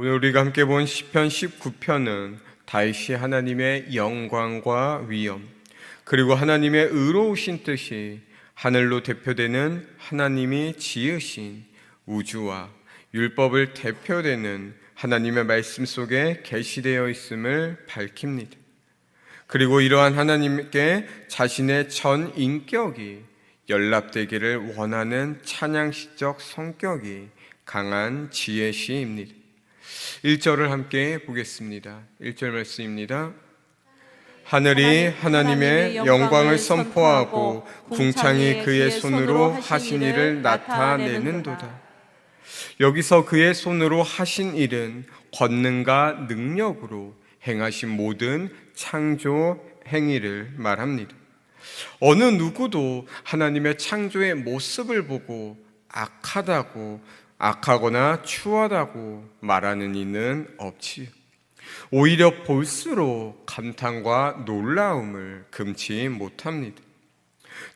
오늘 우리가 함께 본 시편 19편은 다윗이 하나님의 영광과 위엄, 그리고 하나님의 의로우신 뜻이 하늘로 대표되는 하나님이 지으신 우주와 율법을 대표되는 하나님의 말씀 속에 계시되어 있음을 밝힙니다. 그리고 이러한 하나님께 자신의 전 인격이 연락되기를 원하는 찬양시적 성격이 강한 지혜시입니다. 1절을 함께 보겠습니다. 1절 말씀입니다. 하늘이 하나님의 영광을 선포하고 궁창이 그의 손으로 하신 일을 나타내는도다. 여기서 그의 손으로 하신 일은 권능과 능력으로 행하신 모든 창조 행위를 말합니다. 어느 누구도 하나님의 창조의 모습을 보고 악하거나 추하다고 말하는 이는 없지요. 오히려 볼수록 감탄과 놀라움을 금치 못합니다.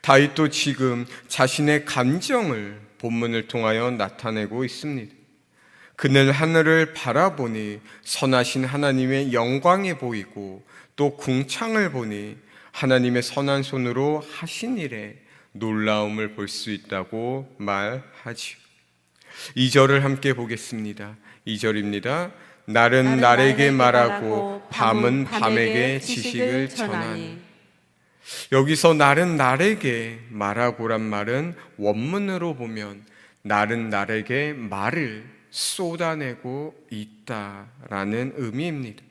다윗도 지금 자신의 감정을 본문을 통하여 나타내고 있습니다. 그는 하늘을 바라보니 선하신 하나님의 영광이 보이고 또 궁창을 보니 하나님의 선한 손으로 하신 일에 놀라움을 볼 수 있다고 말하지요. 2절을 함께 보겠습니다. 2절입니다. 날은 날에게 말하고 밤은 밤에게 지식을 전하니. 여기서 날은 날에게 말하고란 말은 원문으로 보면 날은 날에게 말을 쏟아내고 있다라는 의미입니다.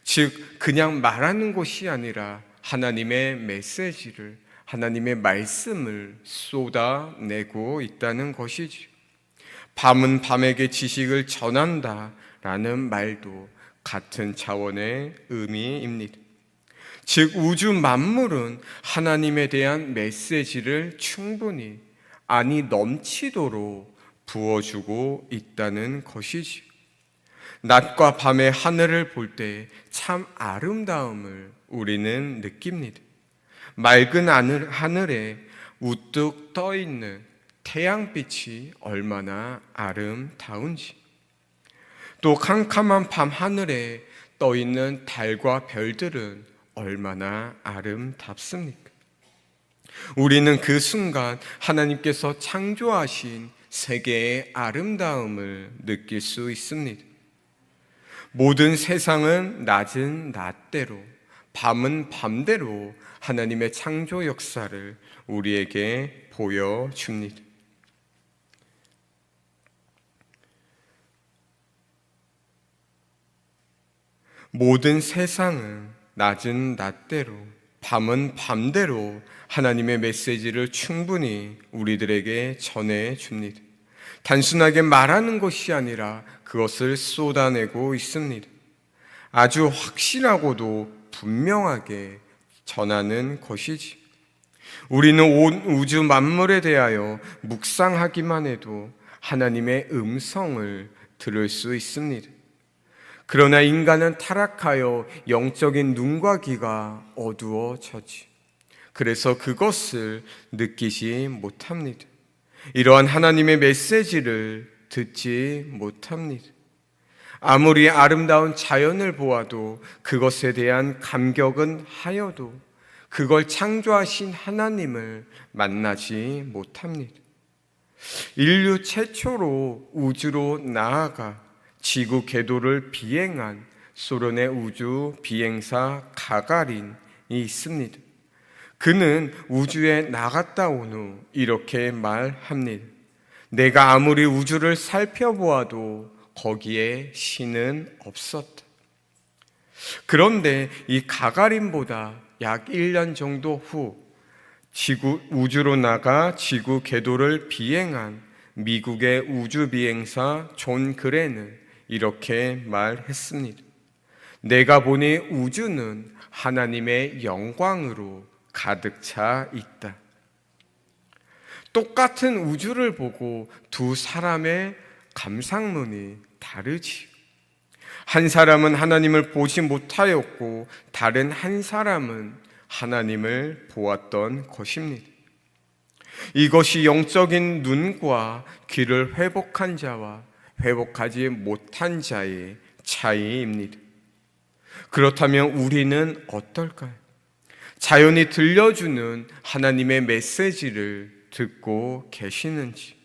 즉 그냥 말하는 것이 아니라 하나님의 메시지를, 하나님의 말씀을 쏟아내고 있다는 것이지요. 밤은 밤에게 지식을 전한다라는 말도 같은 차원의 의미입니다. 즉 우주 만물은 하나님에 대한 메시지를 충분히 넘치도록 부어주고 있다는 것이지요. 낮과 밤의 하늘을 볼 때 참 아름다움을 우리는 느낍니다. 맑은 하늘에 우뚝 떠있는 태양빛이 얼마나 아름다운지, 또 캄캄한 밤 하늘에 떠있는 달과 별들은 얼마나 아름답습니까? 우리는 그 순간 하나님께서 창조하신 세계의 아름다움을 느낄 수 있습니다. 모든 세상은 낮은 낮대로, 밤은 밤대로 하나님의 창조 역사를 우리에게 보여줍니다. 모든 세상은 낮은 낮대로, 밤은 밤대로 하나님의 메시지를 충분히 우리들에게 전해줍니다. 단순하게 말하는 것이 아니라 그것을 쏟아내고 있습니다. 아주 확실하고도 분명하게 전하는 것이지. 우리는 온 우주 만물에 대하여 묵상하기만 해도 하나님의 음성을 들을 수 있습니다. 그러나 인간은 타락하여 영적인 눈과 귀가 어두워졌지. 그래서 그것을 느끼지 못합니다. 이러한 하나님의 메시지를 듣지 못합니다. 아무리 아름다운 자연을 보아도 그것에 대한 감격은 하여도 그걸 창조하신 하나님을 만나지 못합니다. 인류 최초로 우주로 나아가 지구 궤도를 비행한 소련의 우주 비행사 가가린이 있습니다. 그는 우주에 나갔다 온 후 이렇게 말합니다. 내가 아무리 우주를 살펴보아도 거기에 신은 없었다. 그런데 이 가가린보다 약 1년 정도 후 우주로 나가 지구 궤도를 비행한 미국의 우주 비행사 존 그레는 이렇게 말했습니다. 내가 보니 우주는 하나님의 영광으로 가득 차 있다. 똑같은 우주를 보고 두 사람의 감상문이 다르지. 한 사람은 하나님을 보지 못하였고 다른 한 사람은 하나님을 보았던 것입니다. 이것이 영적인 눈과 귀를 회복한 자와 회복하지 못한 자의 차이입니다. 그렇다면 우리는 어떨까요? 자연이 들려주는 하나님의 메시지를 듣고 계시는지,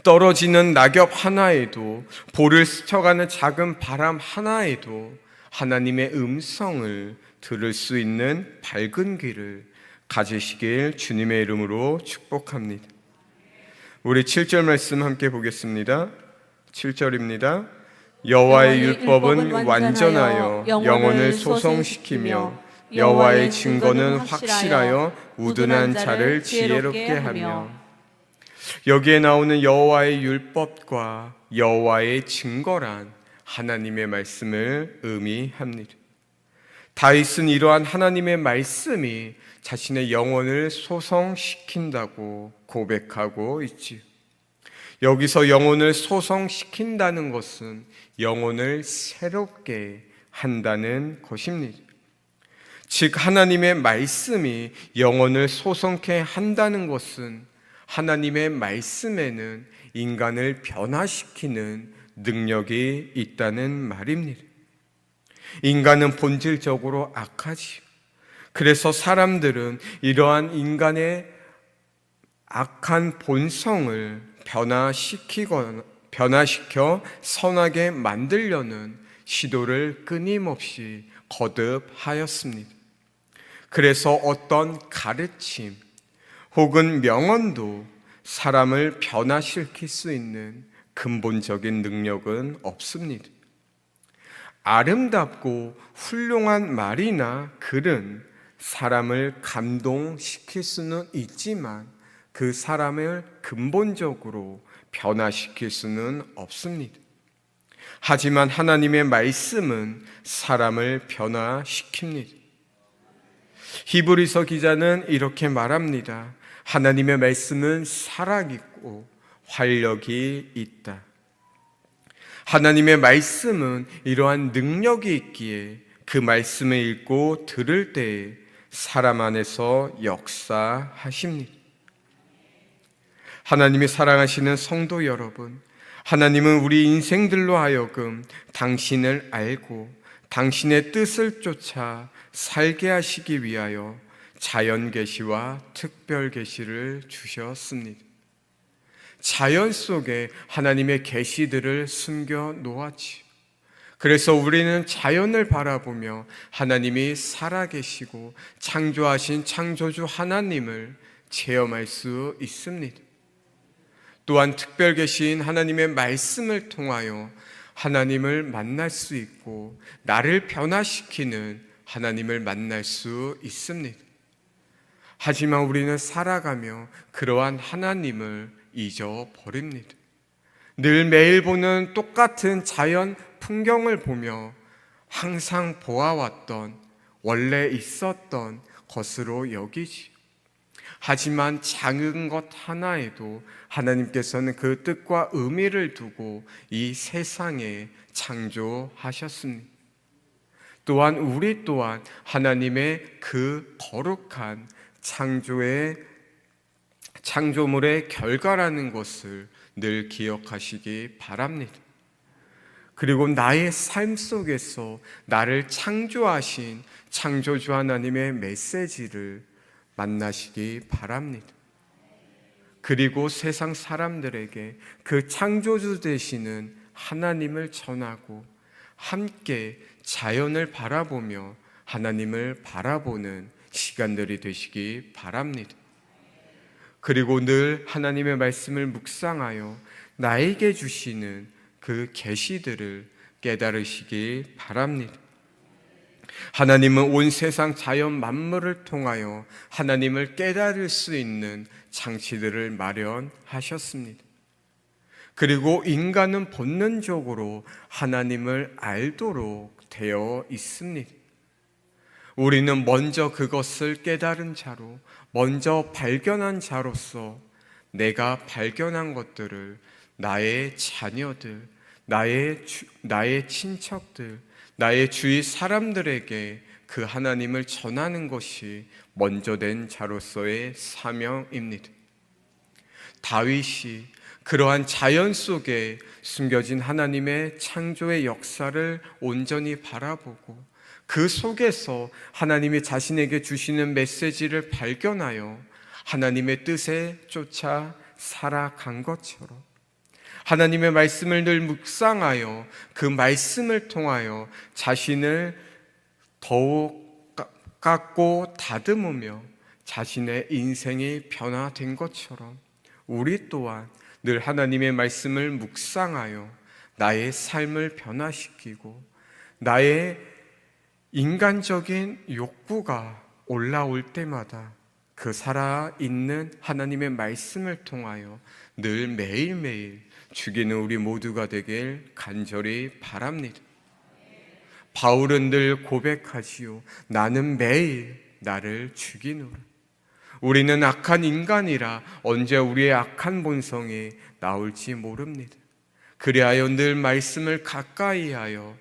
떨어지는 낙엽 하나에도, 볼을 스쳐가는 작은 바람 하나에도 하나님의 음성을 들을 수 있는 밝은 귀를 가지시길 주님의 이름으로 축복합니다. 우리 7절 말씀 함께 보겠습니다. 7절입니다. 여호와의 율법은 완전하여 영혼을 소성시키며 여호와의 증거는 확실하여 우둔한 자를 지혜롭게 하며. 여기에 나오는 여호와의 율법과 여호와의 증거란 하나님의 말씀을 의미합니다. 다윗은 이러한 하나님의 말씀이 자신의 영혼을 소성시킨다고 고백하고 있지요. 여기서 영혼을 소성시킨다는 것은 영혼을 새롭게 한다는 것입니다. 즉 하나님의 말씀이 영혼을 소성케 한다는 것은 하나님의 말씀에는 인간을 변화시키는 능력이 있다는 말입니다. 인간은 본질적으로 악하지요. 그래서 사람들은 이러한 인간의 악한 본성을 변화시켜 선하게 만들려는 시도를 끊임없이 거듭하였습니다. 그래서 어떤 가르침 혹은 명언도 사람을 변화시킬 수 있는 근본적인 능력은 없습니다. 아름답고 훌륭한 말이나 글은 사람을 감동시킬 수는 있지만 그 사람을 근본적으로 변화시킬 수는 없습니다. 하지만 하나님의 말씀은 사람을 변화시킵니다. 히브리서 기자는 이렇게 말합니다. 하나님의 말씀은 살아있고 활력이 있다. 하나님의 말씀은 이러한 능력이 있기에 그 말씀을 읽고 들을 때에 사람 안에서 역사하십니다. 하나님이 사랑하시는 성도 여러분, 하나님은 우리 인생들로 하여금 당신을 알고 당신의 뜻을 쫓아 살게 하시기 위하여 자연 계시와 특별 계시를 주셨습니다. 자연 속에 하나님의 계시들을 숨겨 놓았지요. 그래서 우리는 자연을 바라보며 하나님이 살아계시고 창조하신 창조주 하나님을 체험할 수 있습니다. 또한 특별 계시인 하나님의 말씀을 통하여 하나님을 만날 수 있고 나를 변화시키는 하나님을 만날 수 있습니다. 하지만 우리는 살아가며 그러한 하나님을 잊어버립니다. 늘 매일 보는 똑같은 자연 풍경을 보며 항상 보아왔던, 원래 있었던 것으로 여기지. 하지만 작은 것 하나에도 하나님께서는 그 뜻과 의미를 두고 이 세상에 창조하셨습니다. 또한 우리 또한 하나님의 그 거룩한 창조물의 결과라는 것을 늘 기억하시기 바랍니다. 그리고 나의 삶 속에서 나를 창조하신 창조주 하나님의 메시지를 만나시기 바랍니다. 그리고 세상 사람들에게 그 창조주 되시는 하나님을 전하고 함께 자연을 바라보며 하나님을 바라보는 시간들이 되시기 바랍니다. 그리고 늘 하나님의 말씀을 묵상하여 나에게 주시는 그 계시들을 깨달으시기 바랍니다. 하나님은 온 세상 자연 만물을 통하여 하나님을 깨달을 수 있는 장치들을 마련하셨습니다. 그리고 인간은 본능적으로 하나님을 알도록 되어 있습니다. 우리는 먼저 그것을 깨달은 자로, 먼저 발견한 자로서 내가 발견한 것들을 나의 자녀들, 나의 친척들, 나의 주위 사람들에게 그 하나님을 전하는 것이 먼저 된 자로서의 사명입니다. 다윗이 그러한 자연 속에 숨겨진 하나님의 창조의 역사를 온전히 바라보고 그 속에서 하나님이 자신에게 주시는 메시지를 발견하여 하나님의 뜻에 쫓아 살아간 것처럼 하나님의 말씀을 늘 묵상하여 그 말씀을 통하여 자신을 더욱 깎고 다듬으며 자신의 인생이 변화된 것처럼 우리 또한 늘 하나님의 말씀을 묵상하여 나의 삶을 변화시키고 나의 인간적인 욕구가 올라올 때마다 그 살아있는 하나님의 말씀을 통하여 늘 매일매일 죽이는 우리 모두가 되길 간절히 바랍니다. 바울은 늘 고백하지요. 나는 매일 나를 죽이노라. 우리는 악한 인간이라 언제 우리의 악한 본성이 나올지 모릅니다. 그리하여 늘 말씀을 가까이 하여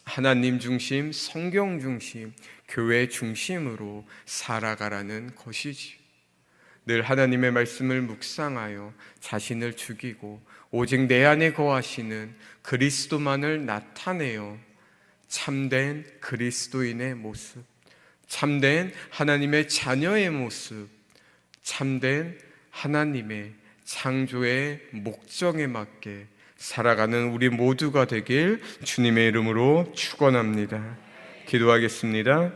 하나님 중심, 성경 중심, 교회 중심으로 살아가라는 것이지요. 늘 하나님의 말씀을 묵상하여 자신을 죽이고 오직 내 안에 거하시는 그리스도만을 나타내어 참된 그리스도인의 모습, 참된 하나님의 자녀의 모습, 참된 하나님의 창조의 목적에 맞게 살아가는 우리 모두가 되길 주님의 이름으로 축원합니다. 기도하겠습니다.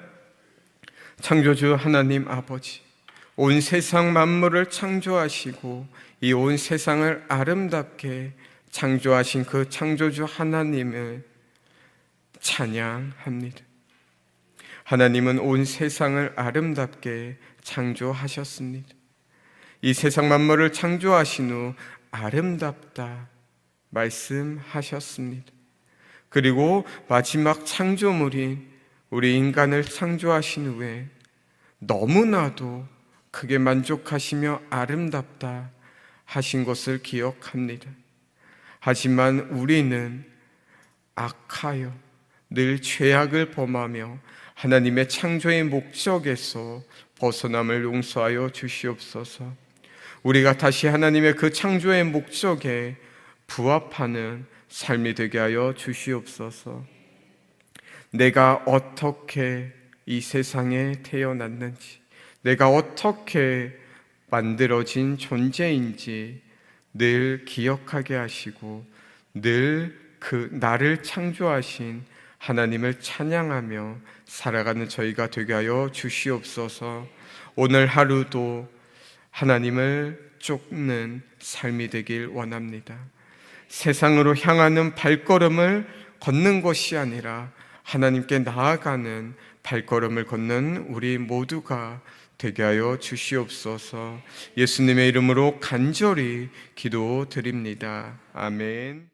창조주 하나님 아버지, 온 세상 만물을 창조하시고 이 온 세상을 아름답게 창조하신 그 창조주 하나님을 찬양합니다. 하나님은 온 세상을 아름답게 창조하셨습니다. 이 세상 만물을 창조하신 후 아름답다 말씀하셨습니다. 그리고 마지막 창조물인 우리 인간을 창조하신 후에 너무나도 크게 만족하시며 아름답다 하신 것을 기억합니다. 하지만 우리는 악하여 늘 죄악을 범하며 하나님의 창조의 목적에서 벗어남을 용서하여 주시옵소서. 우리가 다시 하나님의 그 창조의 목적에 부합하는 삶이 되게 하여 주시옵소서. 내가 어떻게 이 세상에 태어났는지, 내가 어떻게 만들어진 존재인지 늘 기억하게 하시고 늘 그 나를 창조하신 하나님을 찬양하며 살아가는 저희가 되게 하여 주시옵소서. 오늘 하루도 하나님을 쫓는 삶이 되길 원합니다. 세상으로 향하는 발걸음을 걷는 것이 아니라 하나님께 나아가는 발걸음을 걷는 우리 모두가 되게 하여 주시옵소서. 예수님의 이름으로 간절히 기도드립니다. 아멘.